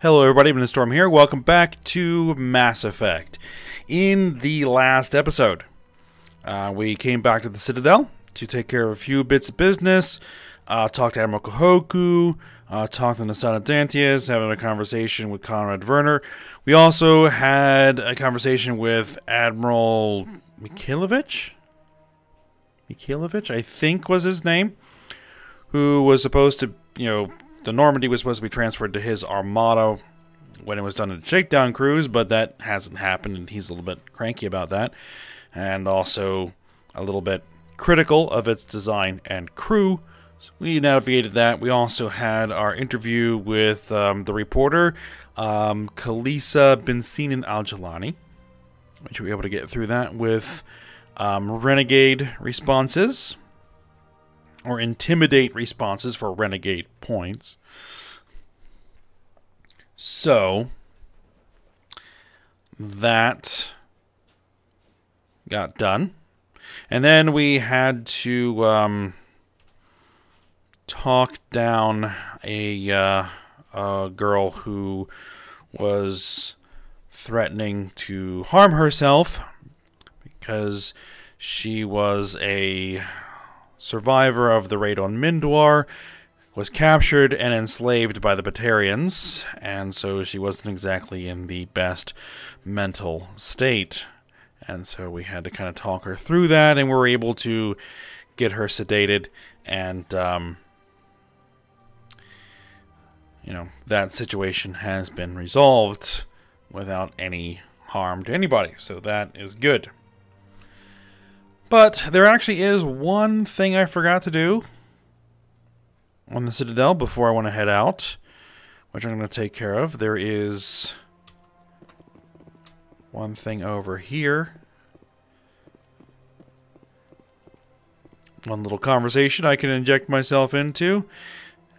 Hello everybody, Storm here. Welcome back to Mass Effect. In the last episode, we came back to the Citadel to take care of a few bits of business, talk to Admiral Kahoku, talk to the son of Dantius, having a conversation with Conrad Werner. We also had a conversation with Admiral Mikhailovich, I think was his name, who was supposed to, the Normandy was supposed to be transferred to his armada when it was done in a shakedown cruise, but that hasn't happened, and he's a little bit cranky about that, and also a little bit critical of its design and crew. So we navigated that. We also had our interview with the reporter, Khalisa Bin Al-Jalani, which we were able to get through that with renegade responses, or intimidate responses for renegade points. So that got done. And then we had to talk down a girl who was threatening to harm herself because she was a survivor of the raid on Mindwar, was captured and enslaved by the Batarians, and so she wasn't exactly in the best mental state. And so we had to kind of talk her through that, and we were able to get her sedated, and that situation has been resolved without any harm to anybody, so that is good. But there actually is one thing I forgot to do on the Citadel before I want to head out, which I'm going to take care of. There is one thing over here. One little conversation I can inject myself into.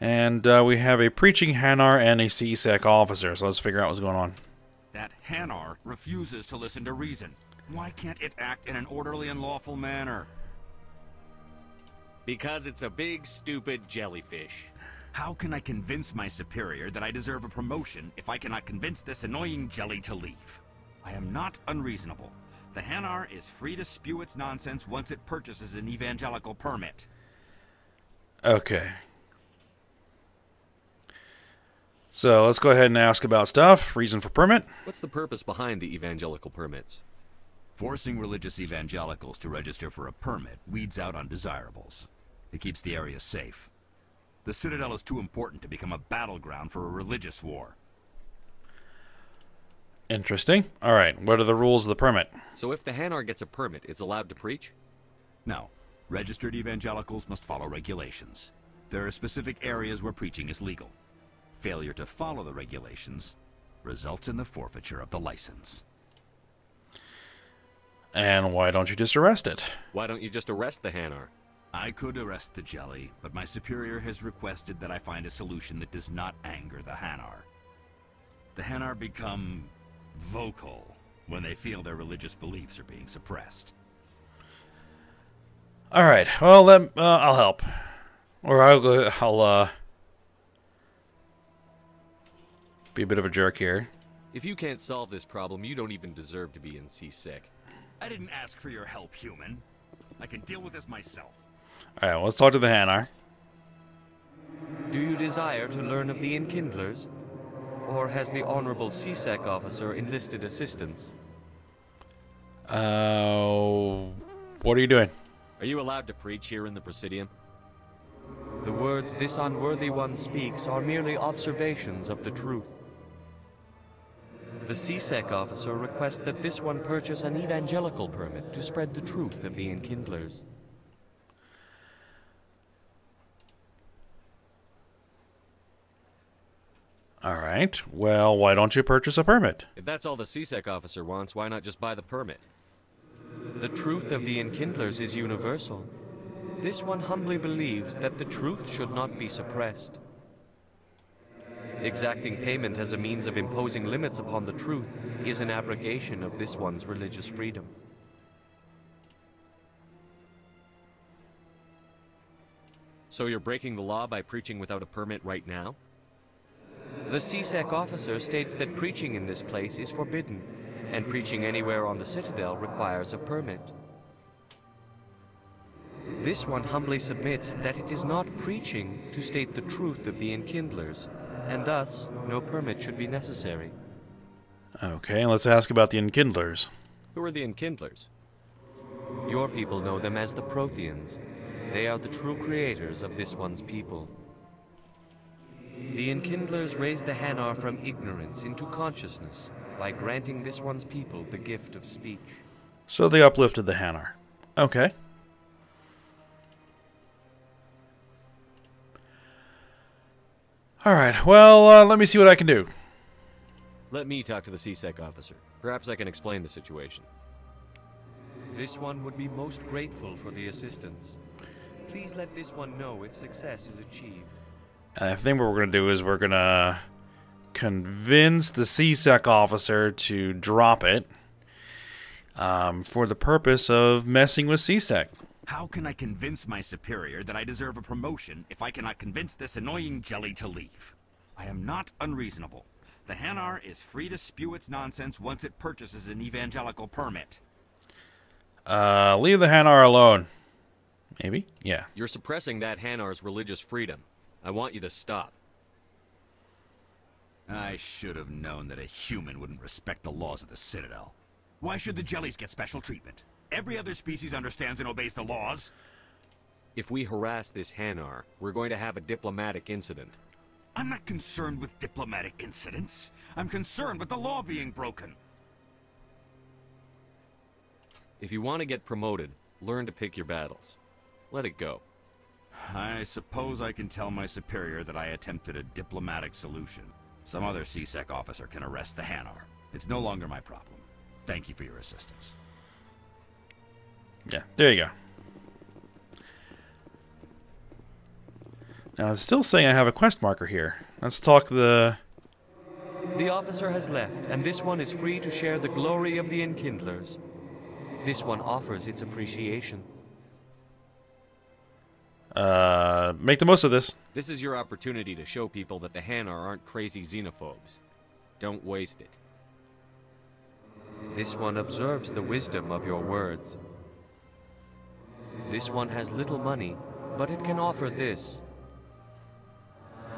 And we have a preaching Hanar and a CSEC officer, so let's figure out what's going on. That Hanar refuses to listen to reason. Why can't it act in an orderly and lawful manner? Because it's a big, stupid jellyfish. How can I convince my superior that I deserve a promotion if I cannot convince this annoying jelly to leave? I am not unreasonable. The Hanar is free to spew its nonsense once it purchases an evangelical permit. Okay. So let's go ahead and ask about stuff. Reason for permit. What's the purpose behind the evangelical permits? Forcing religious evangelicals to register for a permit weeds out undesirables. It keeps the area safe. The Citadel is too important to become a battleground for a religious war. Interesting. Alright, what are the rules of the permit? So if the Hanar gets a permit, it's allowed to preach? No. Registered evangelicals must follow regulations. There are specific areas where preaching is legal. Failure to follow the regulations results in the forfeiture of the license. And why don't you just arrest it? Why don't you just arrest the Hanar? I could arrest the jelly, but my superior has requested that I find a solution that does not anger the Hanar. The Hanar become vocal when they feel their religious beliefs are being suppressed. Alright, well, I'll help. Or I'll be a bit of a jerk here. If you can't solve this problem, you don't even deserve to be in C-Sec. I didn't ask for your help, human. I can deal with this myself. Alright, well, let's talk to the Hanar. Do you desire to learn of the Enkindlers? Or has the Honorable C-Sec officer enlisted assistance? What are you doing? Are you allowed to preach here in the Presidium? The words this unworthy one speaks are merely observations of the truth. The C-Sec officer requests that this one purchase an evangelical permit to spread the truth of the Enkindlers. Alright, well, why don't you purchase a permit? If that's all the C-Sec officer wants, why not just buy the permit? The truth of the Enkindlers is universal. This one humbly believes that the truth should not be suppressed. Exacting payment as a means of imposing limits upon the truth is an abrogation of this one's religious freedom. So you're breaking the law by preaching without a permit right now? The CSEC officer states that preaching in this place is forbidden, and preaching anywhere on the Citadel requires a permit. This one humbly submits that it is not preaching to state the truth of the Enkindlers, and thus no permit should be necessary. Okay, let's ask about the Enkindlers. Who are the Enkindlers? Your people know them as the Protheans. They are the true creators of this one's people. The Enkindlers raised the Hanar from ignorance into consciousness by granting this one's people the gift of speech. So they uplifted the Hanar. Okay. Alright, well, let me see what I can do. Let me talk to the CSEC officer. Perhaps I can explain the situation. This one would be most grateful for the assistance. Please let this one know if success is achieved. I think what we're going to do is we're going to convince the CSEC officer to drop it for the purpose of messing with CSEC. How can I convince my superior that I deserve a promotion if I cannot convince this annoying jelly to leave? I am not unreasonable. The Hanar is free to spew its nonsense once it purchases an evangelical permit. Leave the Hanar alone. Maybe? Yeah. You're suppressing that Hanar's religious freedom. I want you to stop. I should have known that a human wouldn't respect the laws of the Citadel. Why should the jellies get special treatment? Every other species understands and obeys the laws. If we harass this Hanar, we're going to have a diplomatic incident. I'm not concerned with diplomatic incidents. I'm concerned with the law being broken. If you want to get promoted, learn to pick your battles. Let it go. I suppose I can tell my superior that I attempted a diplomatic solution. Some other CSEC officer can arrest the Hanar. It's no longer my problem. Thank you for your assistance. Yeah, there you go. Now, it's still saying I have a quest marker here. Let's talk the... The officer has left, and this one is free to share the glory of the Enkindlers. This one offers its appreciation. Make the most of this. This is your opportunity to show people that the Hanar aren't crazy xenophobes. Don't waste it. This one observes the wisdom of your words. This one has little money, but it can offer this.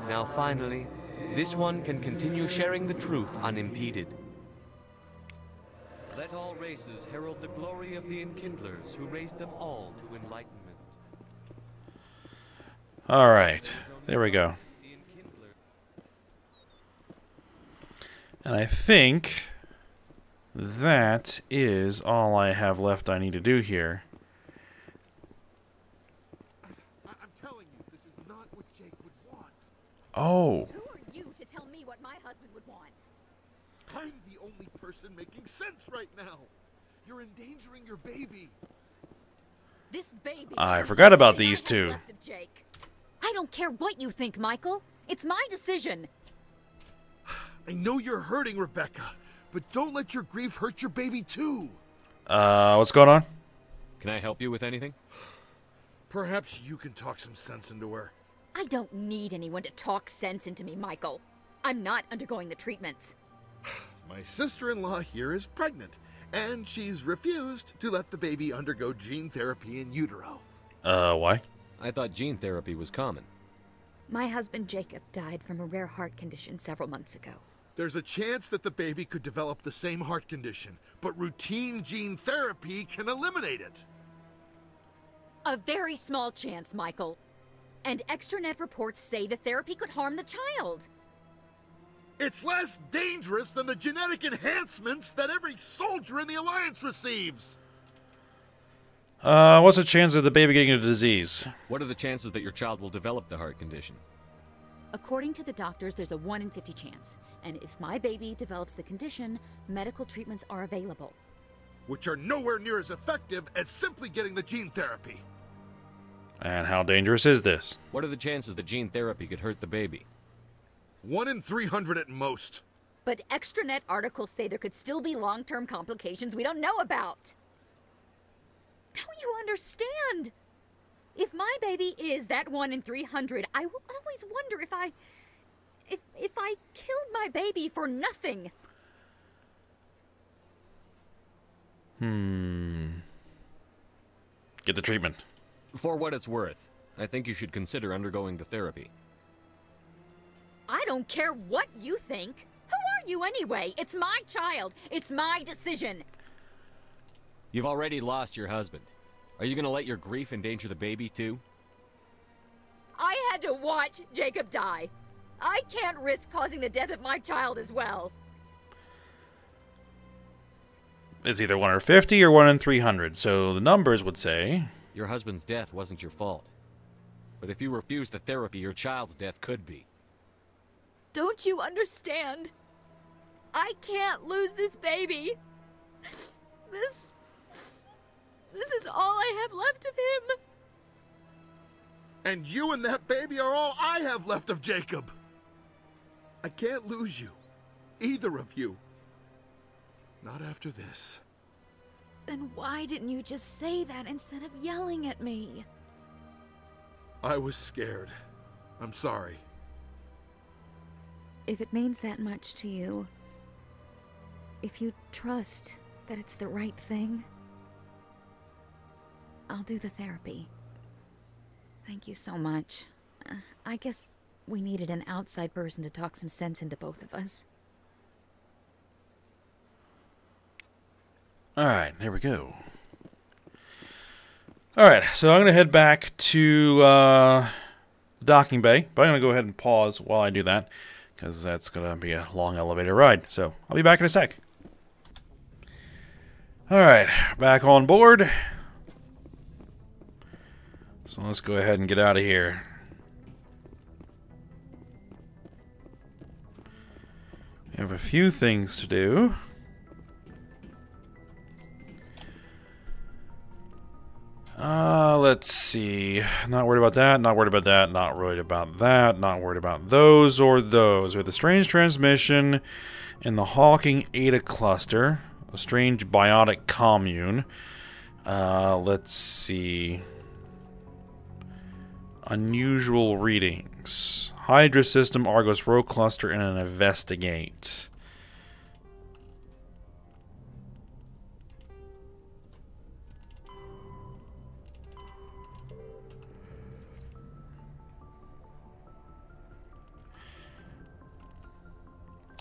Now finally, this one can continue sharing the truth unimpeded. Let all races herald the glory of the Enkindlers who raised them all to enlightenment. Alright, there we go. And I think that is all I have left I need to do here. I'm telling you, this is not what Jake would want. Oh. Who are you to tell me what my husband would want? I'm the only person making sense right now. You're endangering your baby. This baby. I forgot about these I have two. left of Jake. I don't care what you think, Michael. It's my decision. I know you're hurting, Rebecca, but don't let your grief hurt your baby too. What's going on? Can I help you with anything? Perhaps you can talk some sense into her. I don't need anyone to talk sense into me, Michael. I'm not undergoing the treatments. My sister-in-law here is pregnant, and she's refused to let the baby undergo gene therapy in utero. Why? I thought gene therapy was common. My husband Jacob died from a rare heart condition several months ago. There's a chance that the baby could develop the same heart condition, but routine gene therapy can eliminate it. A very small chance, Michael. And extranet reports say the therapy could harm the child. It's less dangerous than the genetic enhancements that every soldier in the Alliance receives. What's the chance of the baby getting a disease? What are the chances that your child will develop the heart condition? According to the doctors, there's a 1 in 50 chance. And if my baby develops the condition, medical treatments are available. Which are nowhere near as effective as simply getting the gene therapy. And how dangerous is this? What are the chances that gene therapy could hurt the baby? 1 in 300 at most. But extranet articles say there could still be long-term complications we don't know about. Don't you understand? If my baby is that 1 in 300, I will always wonder if I kill my baby for nothing. Get the treatment. For what it's worth, I think you should consider undergoing the therapy. I don't care what you think. Who are you anyway? It's my child. It's my decision. You've already lost your husband. Are you gonna let your grief endanger the baby too? I had to watch Jacob die. I can't risk causing the death of my child as well. It's either 1 in 50 or 1 in 300, so the numbers would say... Your husband's death wasn't your fault. But if you refuse the therapy, your child's death could be. Don't you understand? I can't lose this baby. This is all I have left of him. And you and that baby are all I have left of Jacob. I can't lose you. Either of you. Not after this. Then why didn't you just say that instead of yelling at me? I was scared. I'm sorry. If it means that much to you, if you trust that it's the right thing, I'll do the therapy. Thank you so much. I guess we needed an outside person to talk some sense into both of us. Alright, there we go. Alright, so I'm going to head back to the docking bay, but I'm going to go ahead and pause while I do that, because that's going to be a long elevator ride. So, I'll be back in a sec. Alright, back on board. So let's go ahead and get out of here. We have a few things to do. Let's see. Not worried about that, not worried about that, not worried about that, not worried about those or those. We have the strange transmission in the Hawking Eta cluster. A strange biotic commune. Let's see. Unusual readings. Hydra system, Argos Row cluster, and an investigate.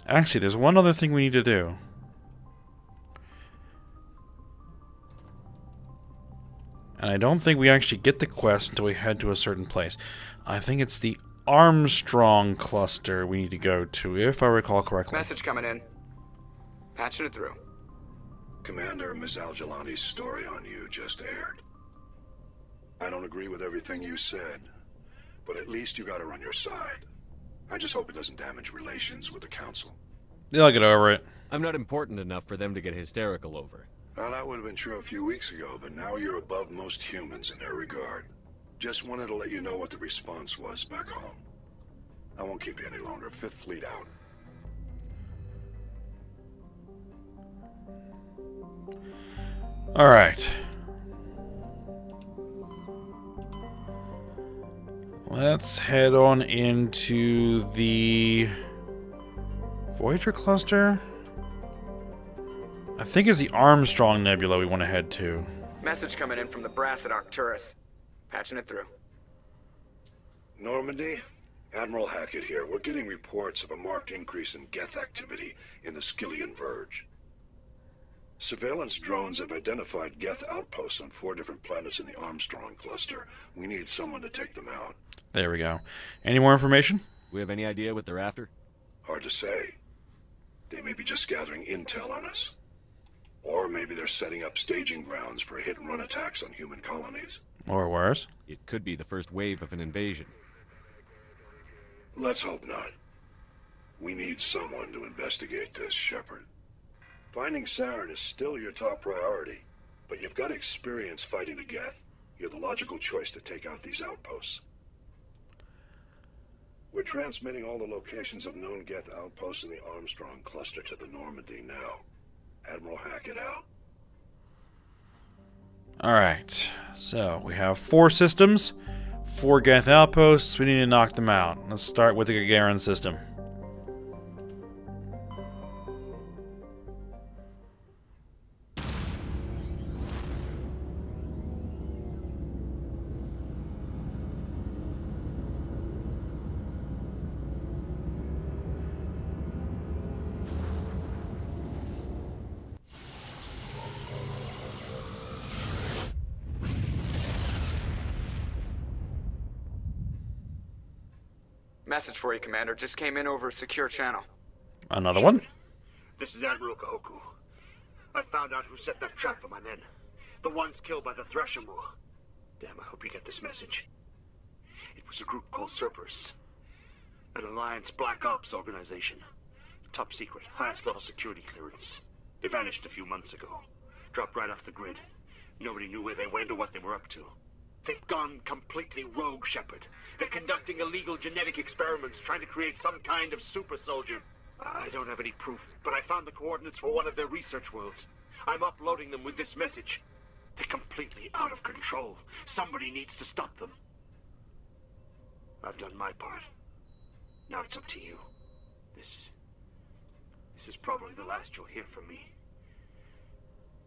Actually, there's one other thing we need to do. And I don't think we actually get the quest until we head to a certain place. I think it's the Armstrong cluster we need to go to, if I recall correctly. Message coming in. Patching it through. Commander, Ms. Al-Jalani's story on you just aired. I don't agree with everything you said, but at least you got her on your side. I just hope it doesn't damage relations with the Council. They'll get over it. I'm not important enough for them to get hysterical over. Well, that would have been true a few weeks ago, but now you're above most humans in their regard. Just wanted to let you know what the response was back home. I won't keep you any longer. Fifth Fleet out. Alright. Let's head on into the Voyager cluster? I think it's the Armstrong Nebula we want to head to. Message coming in from the brass at Arcturus. Patching it through. Normandy? Admiral Hackett here. We're getting reports of a marked increase in Geth activity in the Skyllian Verge. Surveillance drones have identified Geth outposts on 4 different planets in the Armstrong cluster. We need someone to take them out. There we go. Any more information? We have any idea what they're after? Hard to say. They may be just gathering intel on us. Or maybe they're setting up staging grounds for hit-and-run attacks on human colonies. Or worse. It could be the first wave of an invasion. Let's hope not. We need someone to investigate this, Shepard. Finding Saren is still your top priority, but you've got experience fighting the Geth. You're the logical choice to take out these outposts. We're transmitting all the locations of known Geth outposts in the Armstrong cluster to the Normandy now. Admiral Hackett out. Alright, so we have 4 systems, 4 Geth outposts. We need to knock them out. Let's start with the Gagarin system. Message for you, Commander. Just came in over a secure channel. Another one? This is Admiral Kahoku. I found out who set that trap for my men. The ones killed by the Thresher Maw. Damn, I hope you get this message. It was a group called Cerberus. An Alliance Black Ops organization. Top secret, highest level security clearance. They vanished a few months ago. Dropped right off the grid. Nobody knew where they went or what they were up to. They've gone completely rogue, Shepard. They're conducting illegal genetic experiments, trying to create some kind of super soldier. I don't have any proof, but I found the coordinates for one of their research worlds. I'm uploading them with this message. They're completely out of control. Somebody needs to stop them. I've done my part. Now it's up to you. This is probably the last you'll hear from me.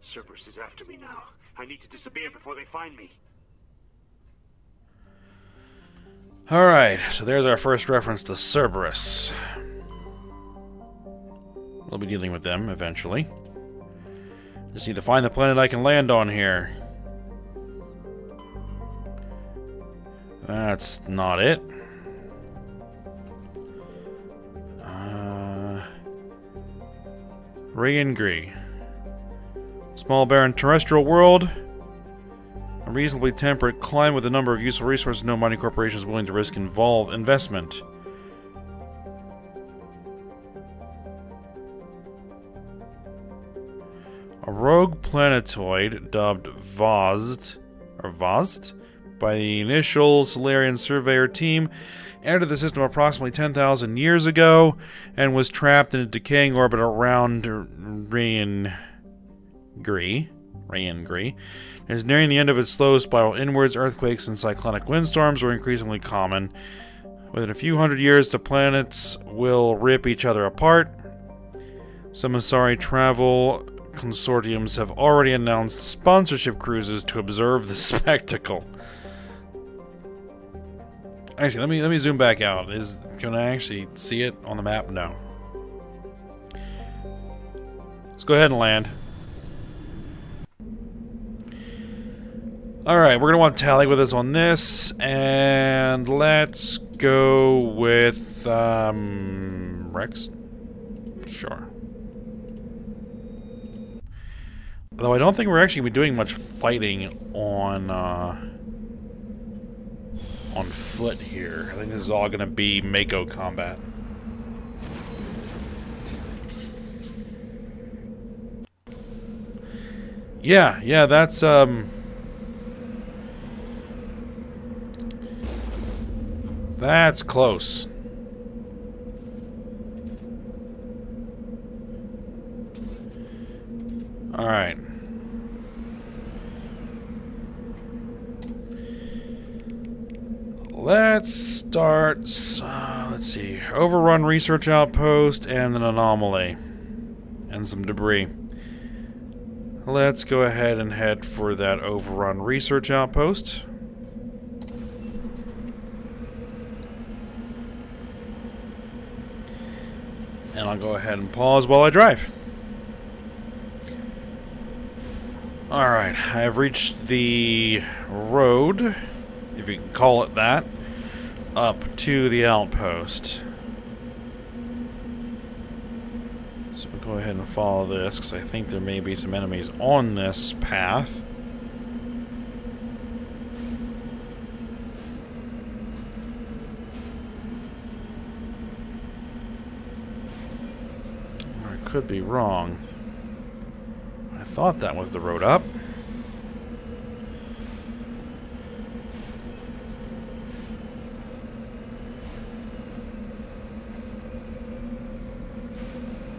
Cerberus is after me now. I need to disappear before they find me. Alright, so there's our first reference to Cerberus. We'll be dealing with them eventually. Just need to find the planet I can land on here. That's not it. Renegade. Small barren terrestrial world. A reasonably temperate climate with a number of useful resources no mining corporation is willing to risk investment. A rogue planetoid dubbed Vazd by the initial Solarian surveyor team entered the system approximately 10,000 years ago and was trapped in a decaying orbit around Renegade. As nearing the end of its slow spiral inwards, earthquakes and cyclonic windstorms were increasingly common. Within a few hundred years, the planets will rip each other apart. Some Asari travel consortiums have already announced sponsorship cruises to observe the spectacle. Actually, let me zoom back out. Can I actually see it on the map? No. Let's go ahead and land. Alright, we're going to want Tally with us on this, and let's go with, Rex? Sure. Though I don't think we're actually going to be doing much fighting on foot here. I think this is all going to be Mako combat. Yeah, that's, that's close. Alright. Let's start, let's see, Overrun Research Outpost and an anomaly. And some debris. Let's go ahead and head for that Overrun Research Outpost. And I'll go ahead and pause while I drive. Alright, I've reached the road, if you can call it that, up to the outpost. So we'll go ahead and follow this, because I think there may be some enemies on this path. I could be wrong. I thought that was the road up.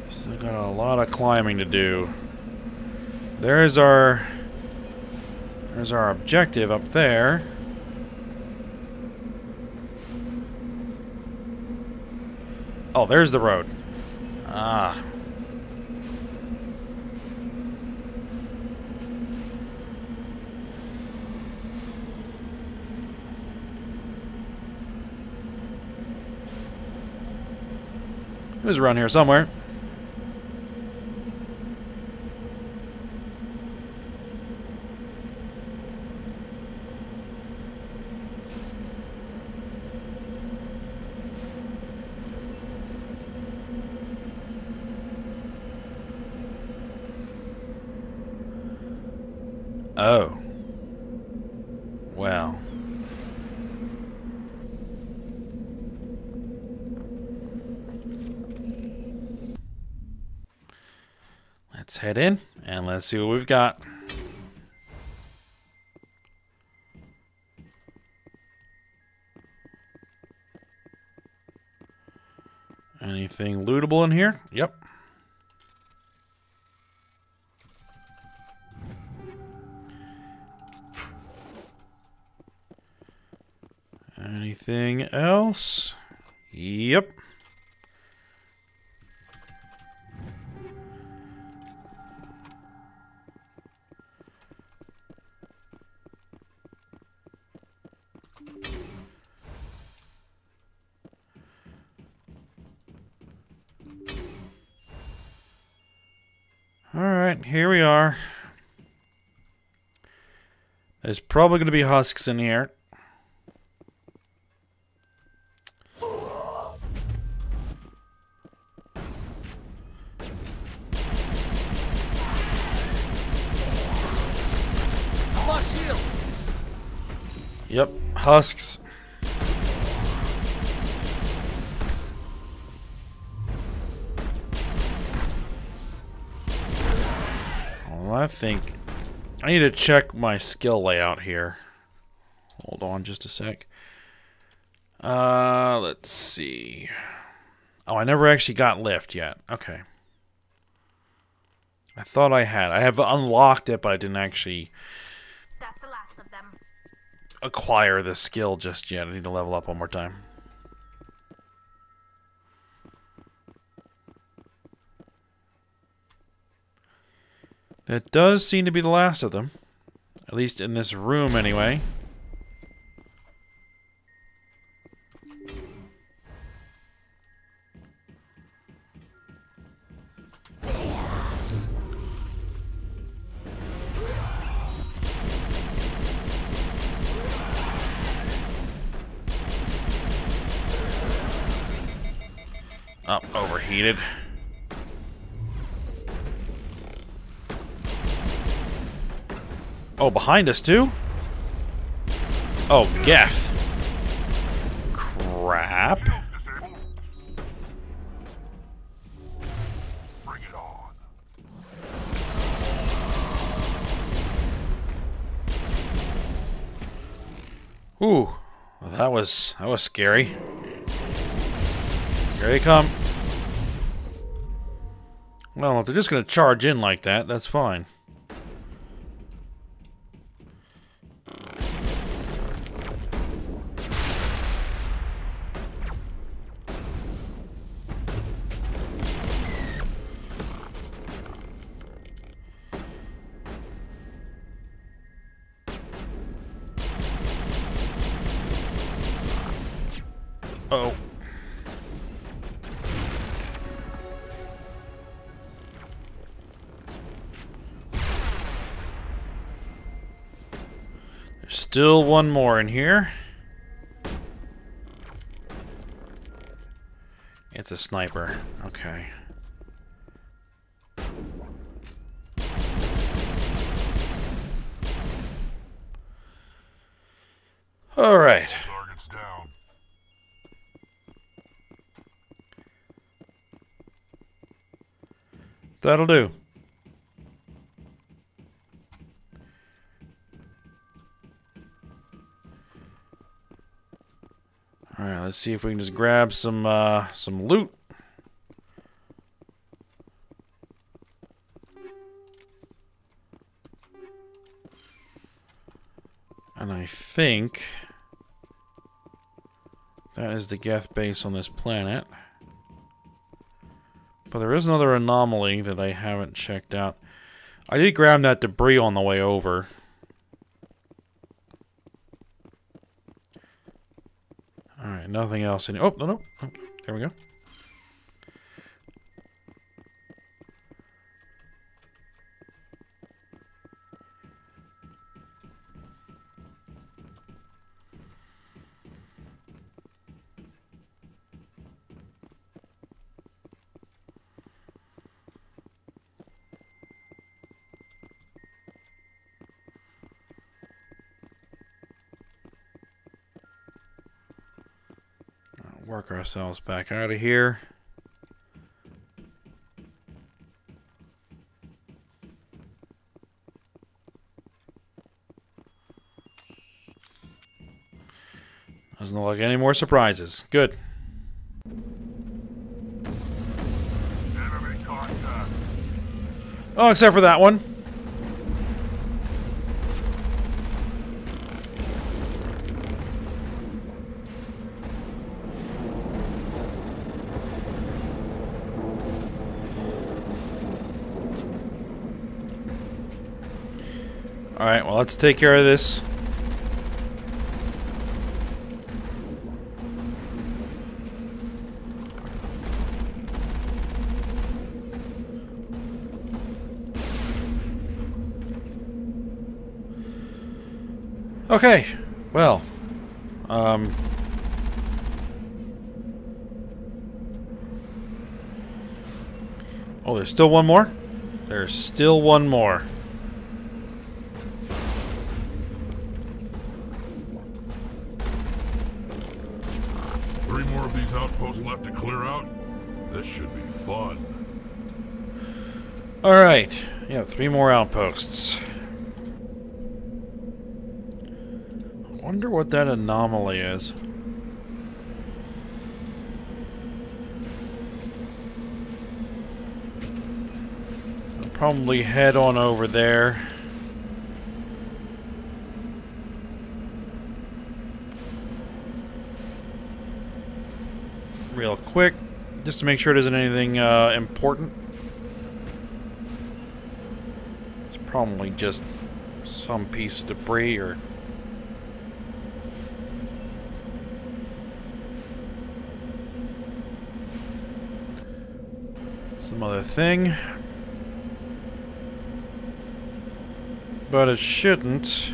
Still got a lot of climbing to do. There's our objective up there. Oh, there's the road. Ah. It was around here somewhere. Oh. Well. Let's head in and let's see what we've got. Anything lootable in here? Yep. Anything else? Yep. Alright, here we are. There's probably going to be husks in here. Yep, husks. Well, I think I need to check my skill layout here. Hold on just a sec. Let's see. Oh, I never actually got lift yet. Okay. I thought I had. I have unlocked it, but I didn't actually That's the last of them. acquire the skill just yet. I need to level up one more time. That does seem to be the last of them. At least in this room, anyway. Oh, overheated. Oh, behind us too? Oh, Geth. Crap. Bring it on. Ooh, well, that was scary. Here they come. Well, if they're just gonna charge in like that, that's fine. Oh. There's still one more in here. It's a sniper. Okay. All right. Target's down. That'll do. All right, let's see if we can just grab some loot. And I think that is the Geth base on this planet. But there is another anomaly that I haven't checked out. I did grab that debris on the way over. Alright, nothing else in here. Oh, no. Oh, there we go. work ourselves back out of here. Doesn't look like any more surprises. Good. Oh, except for that one. Alright, well, let's take care of this. Okay, well, oh, there's still one more? There's still one more. Three more of these outposts left to clear out? This should be fun. Alright, yeah, 3 more outposts. Wonder what that anomaly is. I'll probably head on over there. Real quick, just to make sure it isn't anything important. It's probably just some piece of debris or some other thing. But it shouldn't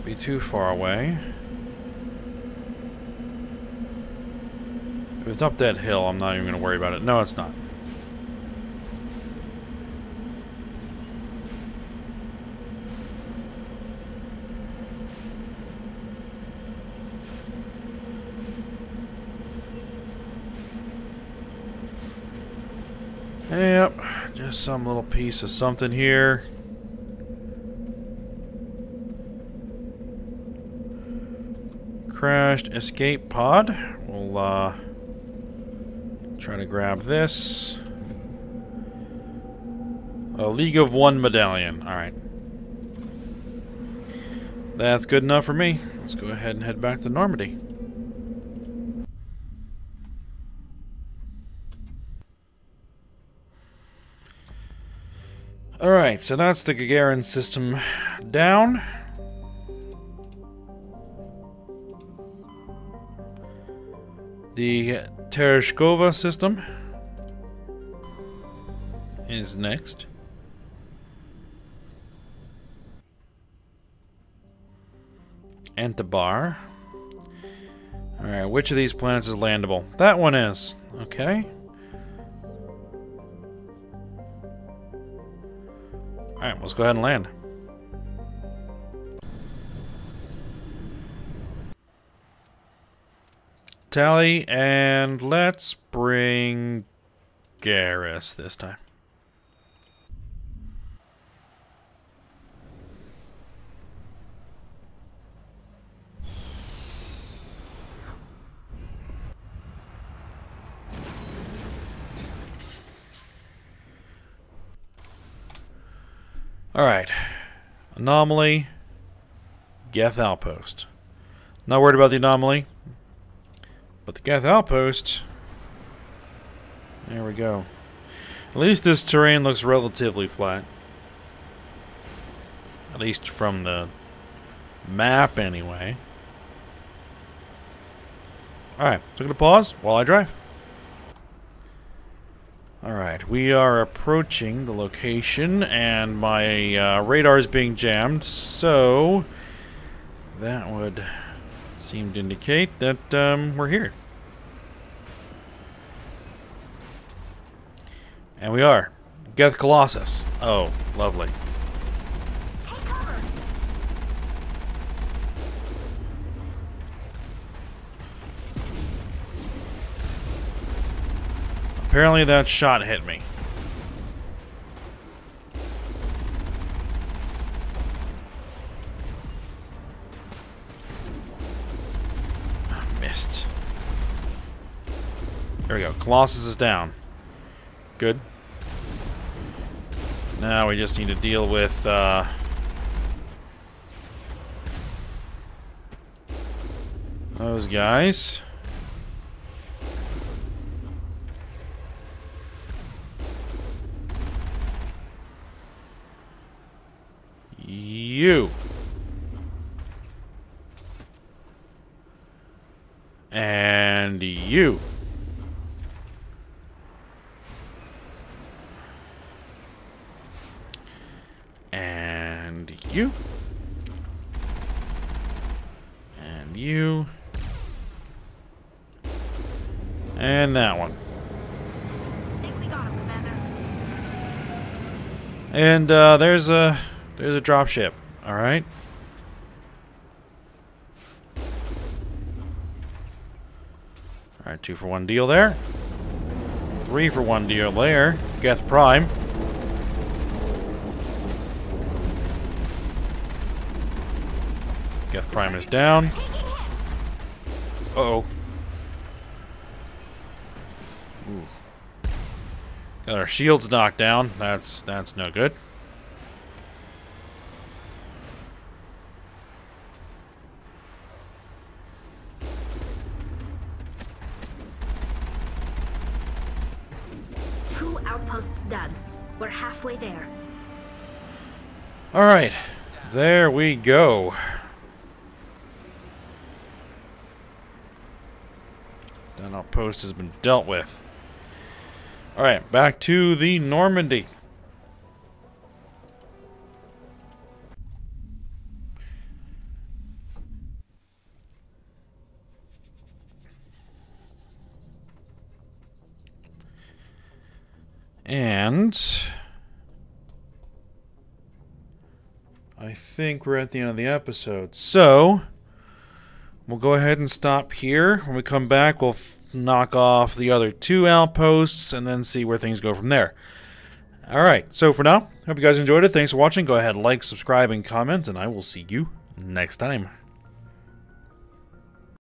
be too far away. If it's up that hill, I'm not even going to worry about it. No, it's not. Yep, just some little piece of something here. Crashed escape pod. We'll try to grab this. A League of One medallion. Alright. That's good enough for me. Let's go ahead and head back to Normandy. Alright, so that's the Gagarin system down. The Tereshkova system is next. Antabar. Alright, which of these planets is landable? That one is. Okay. Alright, let's go ahead and land. Tally, and let's bring Garrus this time. Alright. Anomaly. Geth Outpost. Not worried about the anomaly. But the Geth Outpost... There we go. At least this terrain looks relatively flat. At least from the map, anyway. Alright, so I'm going to pause while I drive. Alright, we are approaching the location, and my radar is being jammed, so that would seem to indicate that we're here. And we are. Geth Colossus. Oh, lovely. Take cover. Apparently that shot hit me. Missed. There we go. Colossus is down. Good. Now we just need to deal with, those guys. You. And you. And you. And you. And that one. Think we got him, Commander. And there's a drop ship. All right. All right, 2-for-1 deal there. 3-for-1 deal there. Geth Prime. Geth Prime is down. Uh-oh. Ooh. Got our shields knocked down. That's no good. Outposts done. We're halfway there. Alright. There we go. That outpost has been dealt with. Alright, back to the Normandy. And I think we're at the end of the episode. So we'll go ahead and stop here. When we come back, we'll knock off the other 2 outposts and then see where things go from there. Alright, so for now, hope you guys enjoyed it. Thanks for watching. Go ahead, like, subscribe, and comment, and I will see you next time.